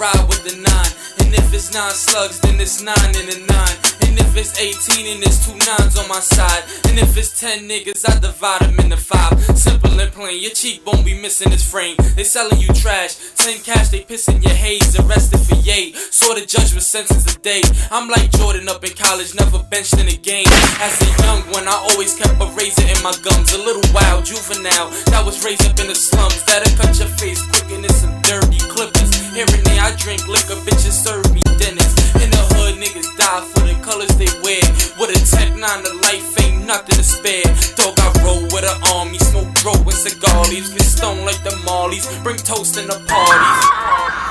ride with the 9. And if it's 9 slugs, then it's 9 and a 9. And if it's 18, and it's 2 9s on my side. And if it's 10 niggas, I divide them into 5. Simple and plain, your cheekbone be missing its frame. They selling you trash, 10 cash, they pissing your haze. Arrested for yay, saw the judge was sentenced a day. I'm like Jordan up in college, never benched in a game. As a young one, I always kept a razor in my gums. A little wild juvenile that was raised up in the slums. That'll cut your face quicker than some dirty clippers. Here and there, I drink liquor, bitches serve me dinners. In the hood, niggas die for the colors they wear. With a Tech 9 to life, ain't nothing to spare. Dog, I roll with an army, smoke bro and cigar leaves. Get stoned like the Marleys, bring toast in the parties.